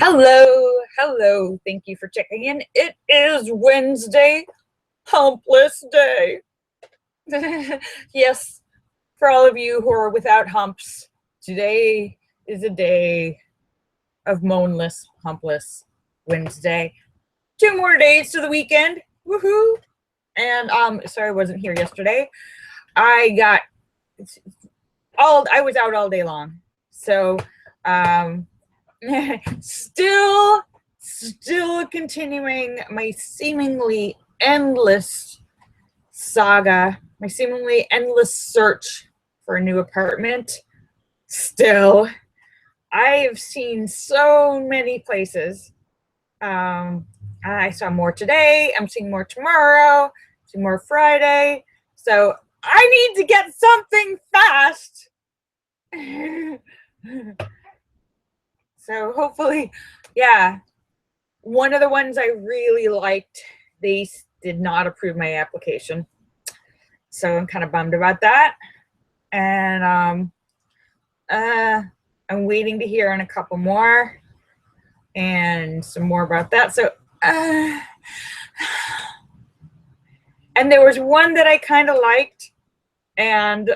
Hello. Thank you for checking in. It is Wednesday, humpless day. Yes, for all of you who are without humps, today is a day of moanless, humpless Wednesday. 2 more days to the weekend. Woohoo! And sorry I wasn't here yesterday. I was out all day long. So um still continuing my seemingly endless saga, my seemingly endless search for a new apartment. Still, I've seen so many places. I saw more today. I'm seeing more tomorrow. Seeing more Friday. So I need to get something fast. So hopefully, yeah. One of the ones I really liked, they did not approve my application. So I'm kind of bummed about that. And I'm waiting to hear on a couple more and some more about that. So, and there was one that I kind of liked, and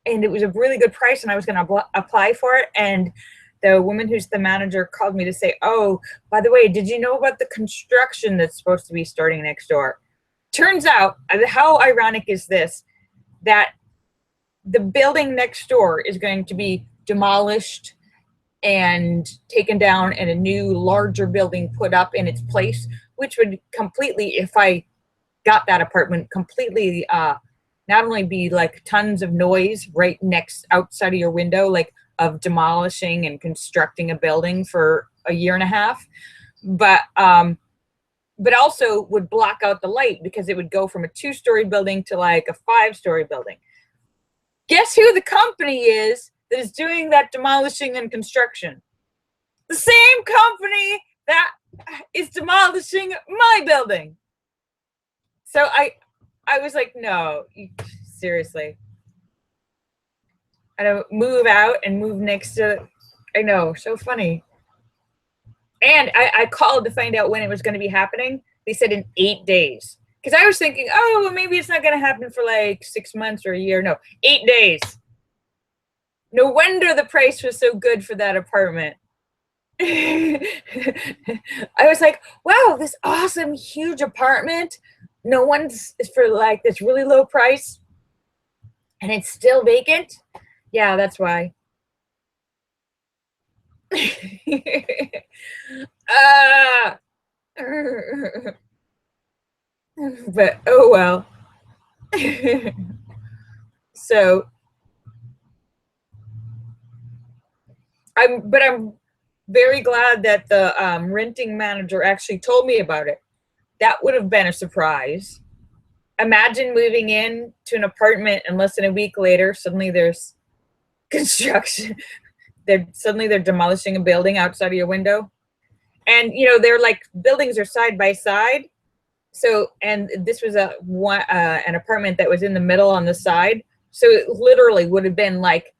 it was a really good price, and I was going to apply for it. And the woman who's the manager called me to say, oh, by the way, did you know about the construction that's supposed to be starting next door? Turns out, how ironic is this, that the building next door is going to be demolished and taken down and a new larger building put up in its place, which would completely, if I got that apartment, completely not only be like tons of noise right next outside of your window, like of demolishing and constructing a building for a year and a half, but also would block out the light because it would go from a 2-story building to like a 5-story building. Guess who the company is that is doing that demolishing and construction? The same company that is demolishing my building. So I was like, no, seriously. I don't move out and move next to, I know, so funny. And I called to find out when it was going to be happening. They said in 8 days. Because I was thinking, oh, well, maybe it's not going to happen for like 6 months or a year. No, 8 days. No wonder the price was so good for that apartment. I was like, wow, this awesome, huge apartment. No one's for like this really low price. And it's still vacant. Yeah, that's why. But oh well. So I'm very glad that the renting manager actually told me about it. That would have been a surprise. Imagine moving in to an apartment and less than a week later, suddenly there's construction. They're demolishing a building outside of your window. And they're like, buildings are side by side. So, and this was an apartment that was in the middle on the side. So it literally would have been like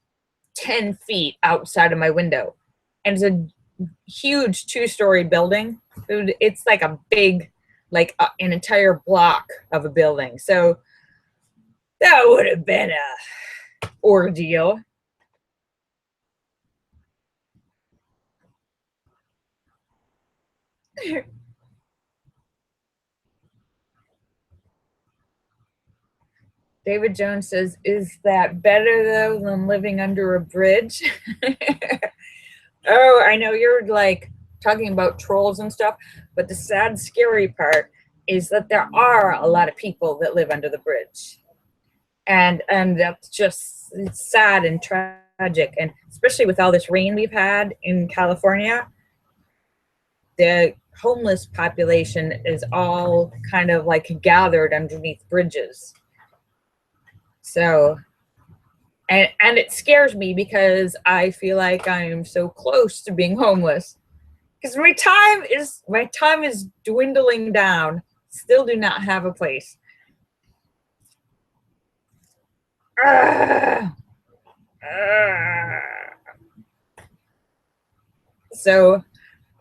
10 feet outside of my window. And it's a huge 2-story building. It's like a big, like an entire block of a building. So that would have been a ordeal. David Jones says, is that better though than living under a bridge? Oh, I know you're like talking about trolls and stuff, but the sad, scary part is that there are a lot of people that live under the bridge. And that's just, it's sad and tragic. And especially with all this rain we've had in California, the homeless population is all kind of like gathered underneath bridges. So, and it scares me because I feel like I'm so close to being homeless. Because my time is dwindling down. Still do not have a place. So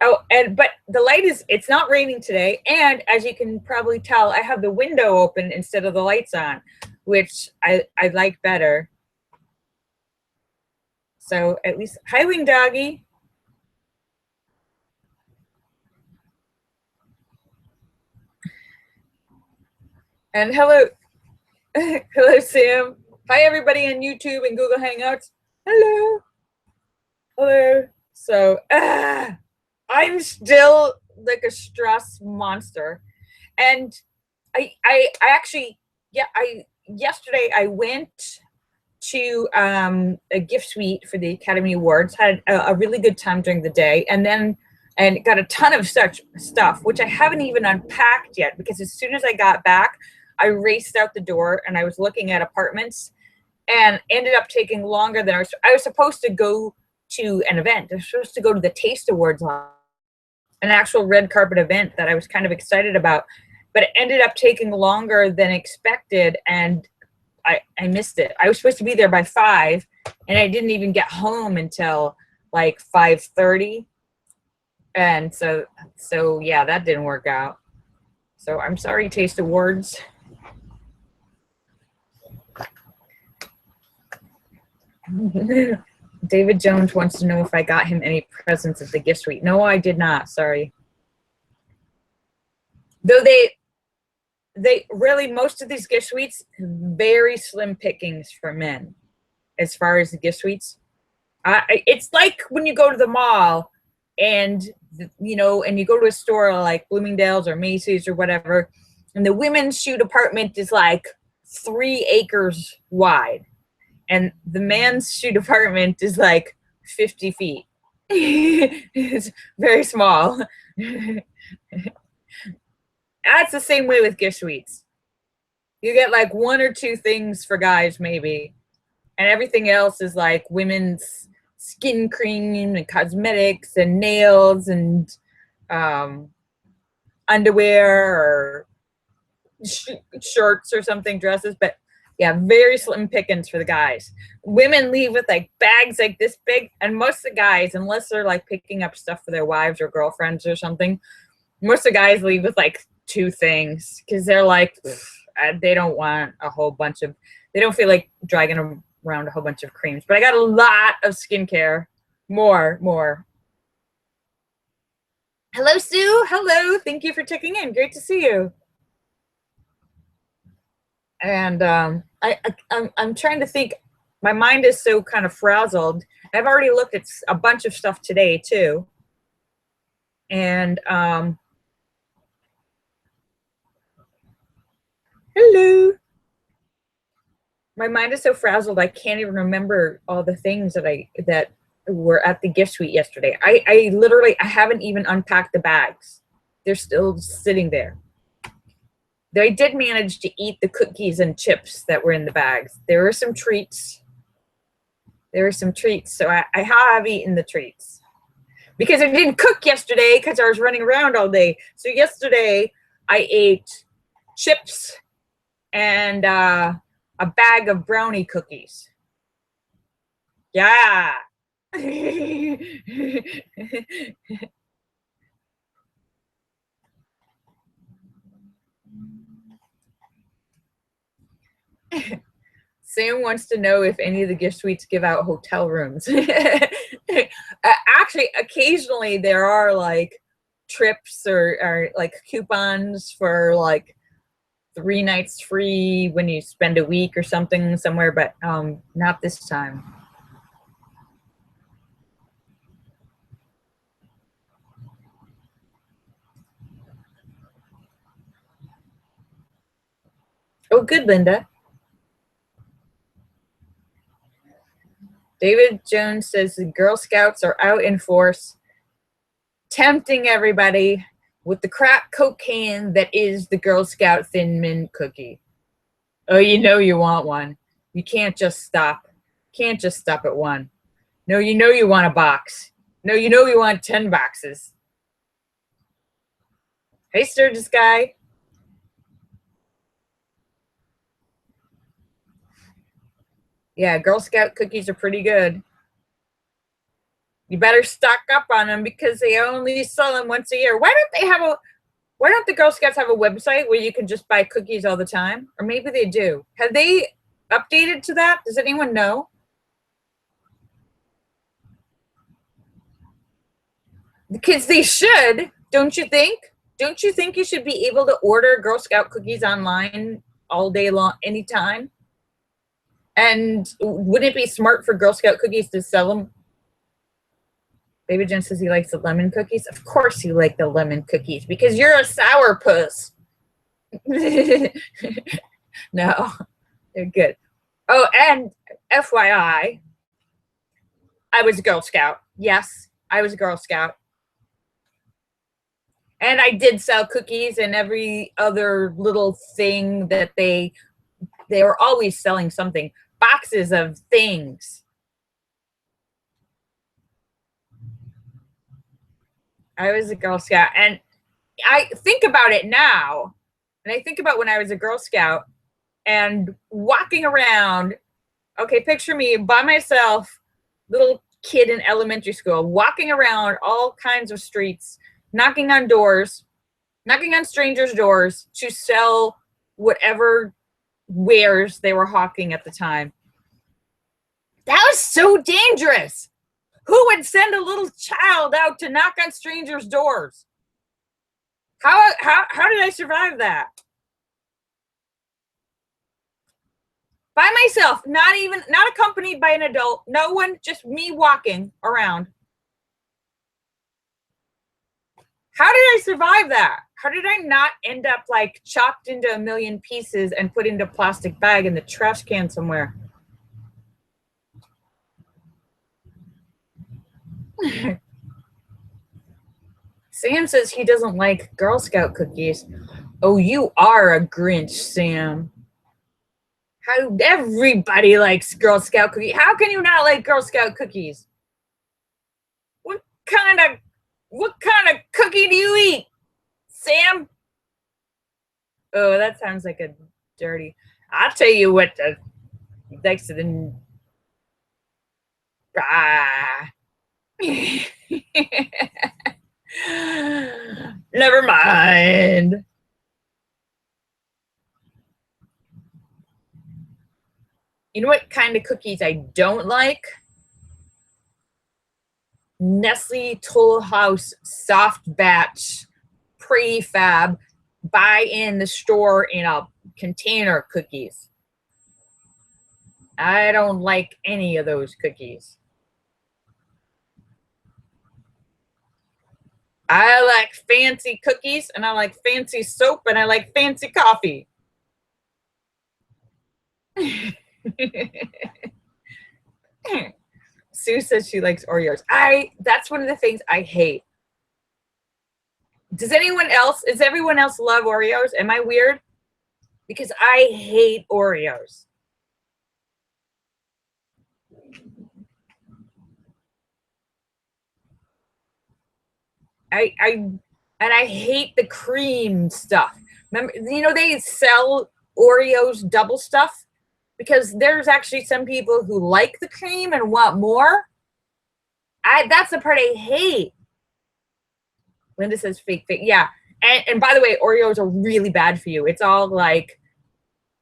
Oh, but the light it's not raining today. And as you can probably tell, I have the window open instead of the lights on, which I like better. So at least, hi, Wing Doggy. And hello, hello, Sam. Hi, everybody on YouTube and Google Hangouts. Hello. Hello. So, I'm still like a stress monster. And I actually, yeah, yesterday I went to a gift suite for the Academy Awards, had a really good time during the day, and got a ton of such stuff, which I haven't even unpacked yet, because as soon as I got back, I raced out the door and I was looking at apartments, and ended up taking longer than I was supposed to go to an event. I was supposed to go to the Taste Awards, an actual red carpet event that I was kind of excited about, but it ended up taking longer than expected, and I missed it. I was supposed to be there by 5, and I didn't even get home until like 5:30. And so yeah, that didn't work out. So I'm sorry, Taste Awards. David Jones wants to know if I got him any presents at the gift suite. No, I did not. Sorry. Though they really, most of these gift suites, very slim pickings for men as far as the gift suites. It's like when you go to the mall and and you go to a store like Bloomingdale's or Macy's or whatever, and the women's shoe department is like 3 acres wide, and the man's shoe department is like 50 feet. It's very small. That's the same way with gift suites. You get like 1 or 2 things for guys maybe, and everything else is like women's skin cream and cosmetics and nails and underwear or shirts or something, dresses. But yeah, very slim pickings for the guys. Women leave with like bags like this big, and most of the guys, unless they're like picking up stuff for their wives or girlfriends or something, most of the guys leave with like 2 things, because they're like, they don't want a whole bunch of, they don't feel like dragging around a whole bunch of creams. But I got a lot of skincare. More. Hello, Sue. Hello. Thank you for checking in. Great to see you. And I'm trying to think. My mind is so kind of frazzled. I've already looked at a bunch of stuff today too. And hello. My mind is so frazzled I can't even remember all the things that were at the gift suite yesterday. I literally, I haven't even unpacked the bags. They're still sitting there. They did manage to eat the cookies and chips that were in the bags. There were some treats. So I have eaten the treats. Because I didn't cook yesterday because I was running around all day. So yesterday I ate chips and a bag of brownie cookies. Yeah. Sam wants to know if any of the gift suites give out hotel rooms. Actually, occasionally there are like trips or like coupons for like 3 nights free when you spend a week or something somewhere, but not this time. Oh, good, Linda. David Jones says the Girl Scouts are out in force, tempting everybody with the crack cocaine that is the Girl Scout Thin Mint cookie. Oh, you know you want one. You can't just stop. Can't just stop at one. No, you know you want a box. No, you know you want 10 boxes. Hey, Sturgis guy. Yeah, Girl Scout cookies are pretty good. You better stock up on them because they only sell them once a year. Why don't the Girl Scouts have a website where you can just buy cookies all the time? Or maybe they do. Have they updated to that? Does anyone know? Because they should, don't you think? Don't you think you should be able to order Girl Scout cookies online all day long, anytime? And wouldn't it be smart for Girl Scout cookies to sell them? Baby Jen says he likes the lemon cookies. Of course you like the lemon cookies because you're a sourpuss. No, they're good. Oh, and FYI, I was a Girl Scout. Yes, I was a Girl Scout. And I did sell cookies and every other little thing that they were always selling something. Boxes of things. I was a Girl Scout. And I think about it now. And I think about when I was a Girl Scout and walking around. Okay, picture me by myself, little kid in elementary school, walking around all kinds of streets, knocking on doors, knocking on strangers' doors to sell whatever wares they were hawking at the time. That was so dangerous. Who would send a little child out to knock on strangers' doors? How did I survive that? By myself, not accompanied by an adult, no one, just me walking around. How did I survive that? How did I not end up like chopped into a million pieces and put into a plastic bag in the trash can somewhere? Sam says he doesn't like Girl Scout cookies. Oh, you are a Grinch, Sam. How everybody likes Girl Scout cookies. How can you not like Girl Scout cookies? What kind of cookie do you eat, Sam? Oh, that sounds like a dirty. I'll tell you what he likes to Never mind. You know what kind of cookies I don't like? Nestle Toll House soft batch prefab buy in the store in a container cookies. I don't like any of those cookies. I like fancy cookies and I like fancy soap and I like fancy coffee. Sue says she likes Oreos. That's one of the things I hate. Does everyone else love Oreos? Am I weird? Because I hate Oreos. I hate the cream stuff. Remember, they sell Oreos double stuff because there's actually some people who like the cream and want more. That's the part I hate. Linda says fake. Yeah. And by the way, Oreos are really bad for you. It's all like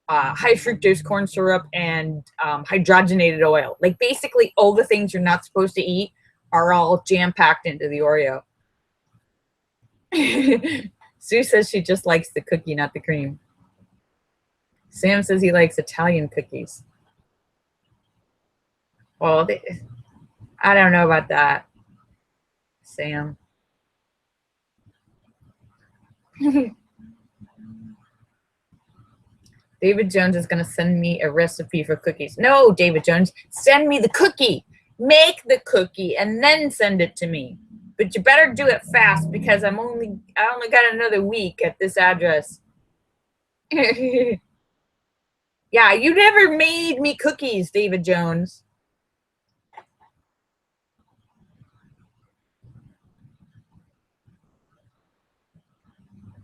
high fructose corn syrup and hydrogenated oil. Like basically all the things you're not supposed to eat are all jam-packed into the Oreo. Sue says she just likes the cookie, not the cream. Sam says he likes Italian cookies. Well, I don't know about that, Sam. David Jones is going to send me a recipe for cookies. No, David Jones, send me the cookie. Make the cookie and then send it to me. But you better do it fast because I only got another week at this address. Yeah, you never made me cookies, David Jones.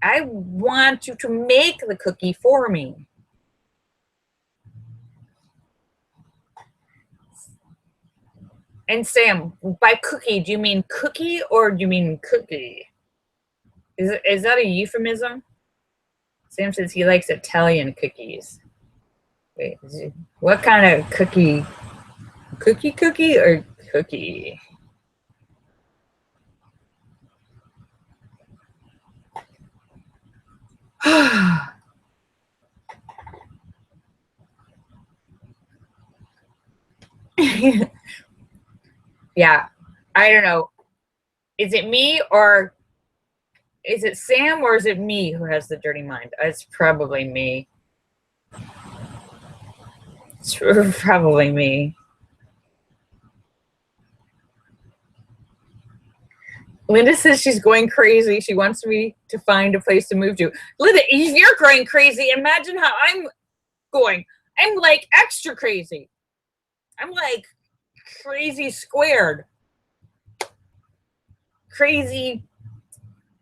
I want you to make the cookie for me. And Sam, by cookie, do you mean cookie or do you mean cookie? Is that a euphemism? Sam says he likes Italian cookies. Wait, what kind of cookie? Cookie or cookie? Yeah, I don't know. Is it me or is it Sam or is it me who has the dirty mind? It's probably me. It's probably me. Linda says she's going crazy. She wants me to find a place to move to. Linda, if you're going crazy, imagine how I'm going. I'm like extra crazy. I'm like crazy squared. Crazy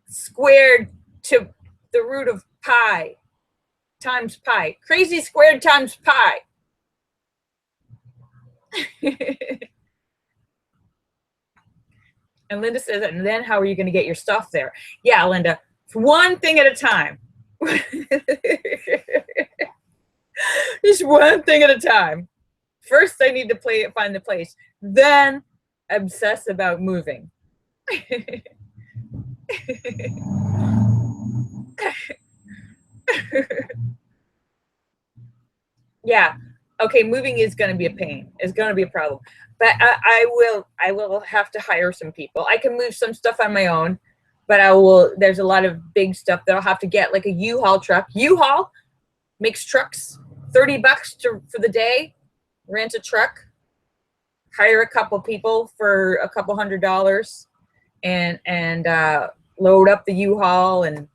squared to the root of pi times pi. Crazy squared times pi. And Linda says, and then how are you going to get your stuff there? Yeah, Linda, one thing at a time. Just one thing at a time. First, I need to find the place. Then, obsess about moving. Yeah. Okay, moving is going to be a pain. It's going to be a problem. But I will have to hire some people. I can move some stuff on my own, but there's a lot of big stuff that I'll have to get, like a U-Haul truck. U-Haul makes trucks, $30 for the day, rent a truck, hire a couple people for a couple $100 and load up the U-Haul. And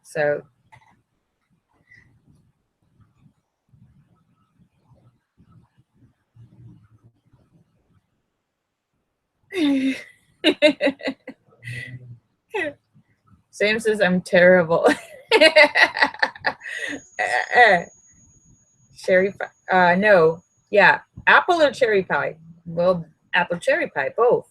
so Sam says I'm terrible. Cherry pie. No. Yeah. Apple or cherry pie? Well, apple cherry pie, both.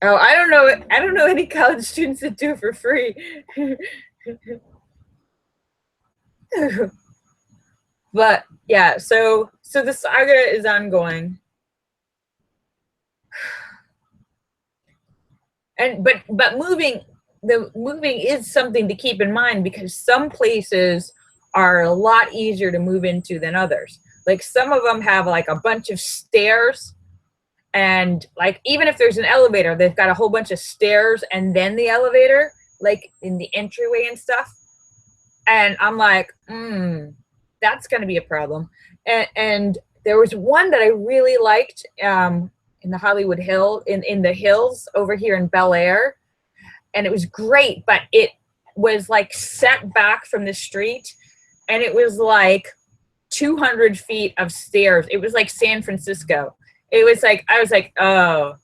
Oh, I don't know. I don't know any college students that do it for free. But yeah, so the saga is ongoing. And but moving is something to keep in mind, because some places are a lot easier to move into than others. Like some of them have like a bunch of stairs, and like even if there's an elevator, they've got a whole bunch of stairs and then the elevator, like in the entryway and stuff. And I'm like, that's going to be a problem. And there was one that I really liked in the Hollywood Hill, in the hills over here in Bel Air. And it was great, but it was like set back from the street, and it was like 200 feet of stairs. It was like San Francisco. It was like, I was like, oh,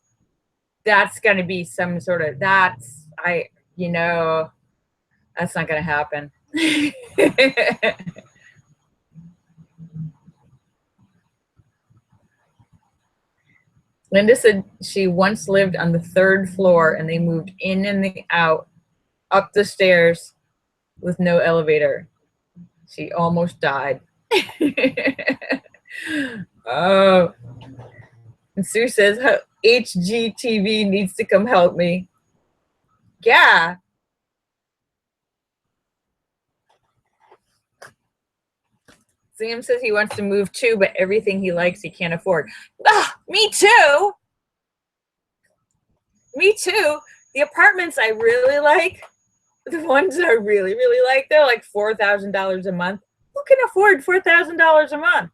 that's going to be some sort of, that's not going to happen. Linda said she once lived on the 3rd floor and they moved in and out up the stairs with no elevator. She almost died. Oh. And Sue says HGTV needs to come help me. Yeah. Sam says he wants to move too, but everything he likes he can't afford. Me too. Me too. The apartments I really like, the ones I really, really like, they're like $4,000 a month. Who can afford $4,000 a month?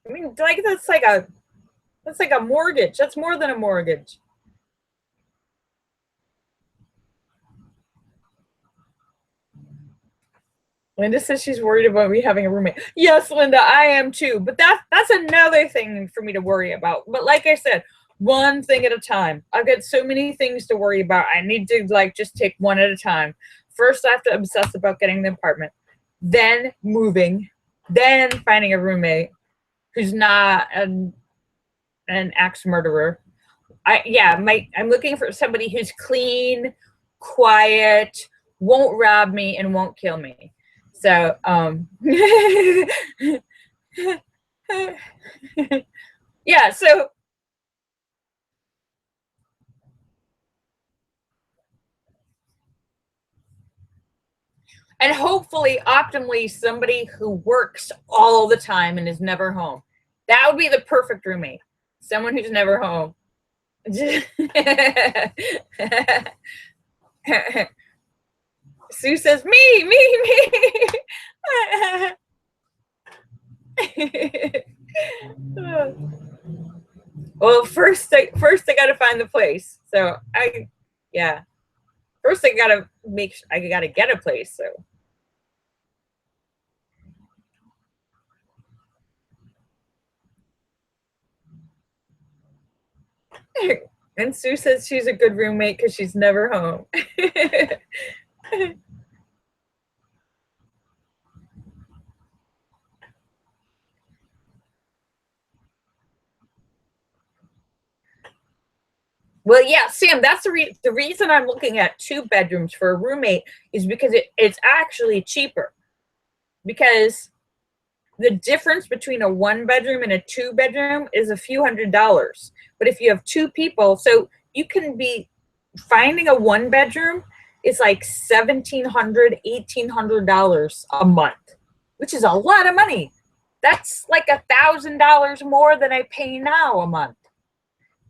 I mean, like that's like a mortgage. That's more than a mortgage. Linda says she's worried about me having a roommate. Yes, Linda, I am too. But that's another thing for me to worry about. But like I said, One thing at a time. I've got so many things to worry about. I need to like just take one at a time. First, I have to obsess about getting the apartment, then moving, then finding a roommate who's not an axe murderer. I'm looking for somebody who's clean, quiet, won't rob me, and won't kill me. So, yeah, so and hopefully, optimally, somebody who works all the time and is never home. That would be the perfect roommate. Someone who's never home. Sue says, me. Well, first I gotta find the place. So yeah. First I gotta get a place. So and Sue says she's a good roommate because she's never home. Well, yeah, Sam, that's the reason I'm looking at 2 bedrooms for a roommate is because it's actually cheaper. Because the difference between a 1 bedroom and a 2 bedroom is a few $100s. But if you have 2 people, so you can be finding a 1 bedroom is like $1,700, $1,800 a month, which is a lot of money. That's like $1,000 more than I pay now a month.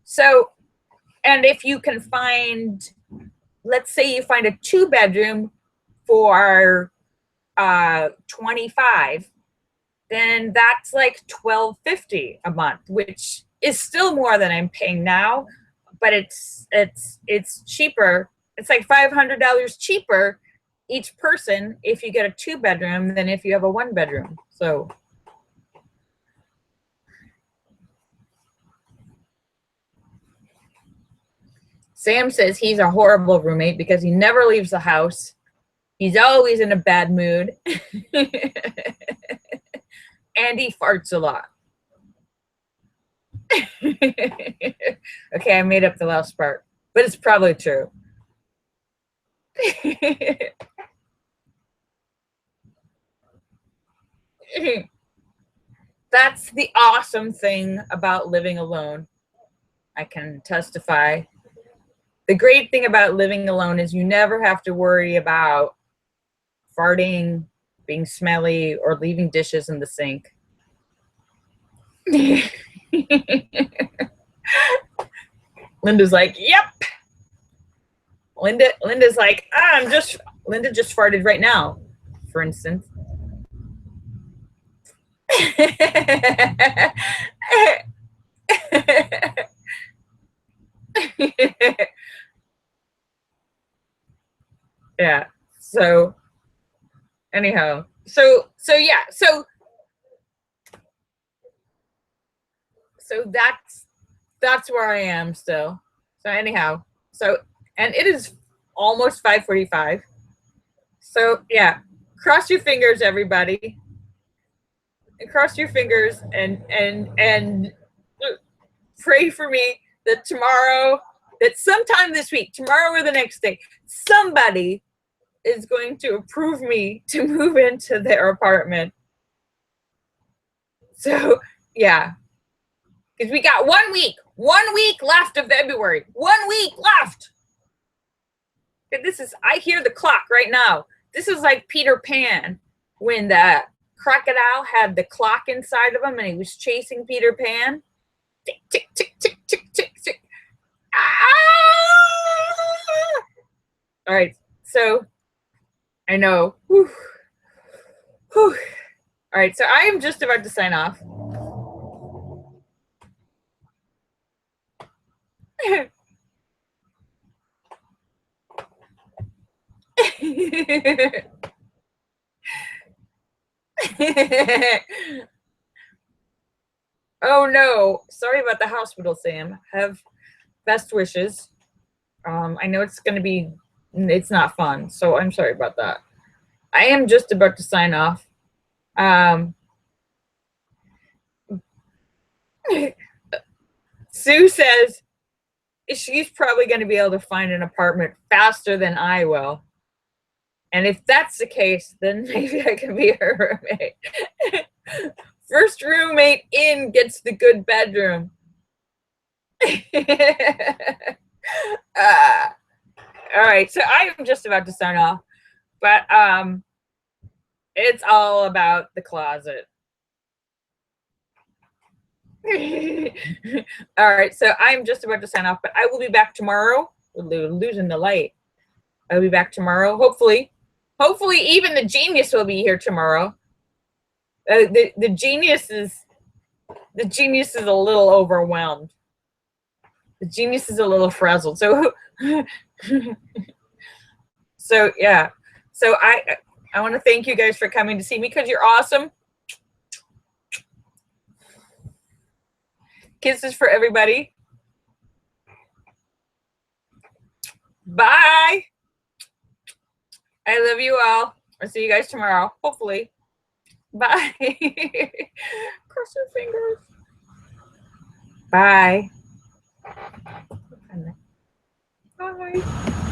So, and if you can find, let's say you find a 2 bedroom for 25, then that's like $1,250 a month, which is still more than I'm paying now, but it's cheaper. It's like $500 cheaper each person if you get a 2 bedroom than if you have a 1 bedroom. So Sam says he's a horrible roommate because he never leaves the house. He's always in a bad mood. And he farts a lot. Okay, I made up the last part, but it's probably true. That's the awesome thing about living alone. I can testify. The great thing about living alone is you never have to worry about farting, being smelly, or leaving dishes in the sink. Linda's like, yep. Linda's like, Linda just farted right now, for instance. Yeah. So anyhow, so yeah, so that's where I am still. So anyhow, so and it is almost 5:45. So yeah, cross your fingers, everybody. And cross your fingers and pray for me that tomorrow, that sometime this week, tomorrow or the next day, somebody is going to approve me to move into their apartment. So yeah, because we got 1 week left of February, 1 week left. This is, I hear the clock right now. This is like Peter Pan when the crocodile had the clock inside of him and he was chasing Peter Pan. Tick, tick, tick, tick, tick, tick, tick. Ah! All right, so I know. Whew. Whew. All right, so I am just about to sign off. Oh no, sorry about the hospital, Sam. Have best wishes. I know it's going to be, it's not fun, so I'm sorry about that. I am just about to sign off. Sue says she's probably going to be able to find an apartment faster than I will. And if that's the case, then maybe I can be her roommate. First roommate in gets the good bedroom. All right, so I am just about to sign off, but it's all about the closet. All right, so I'm just about to sign off, but I will be back tomorrow. We're losing the light. I'll be back tomorrow. Hopefully even the genius will be here tomorrow. The genius is a little overwhelmed. The genius is a little frazzled. So so yeah. So I want to thank you guys for coming to see me because you're awesome. Kisses for everybody. Bye. I love you all. I'll see you guys tomorrow, hopefully. Bye. Cross your fingers. Bye. Bye.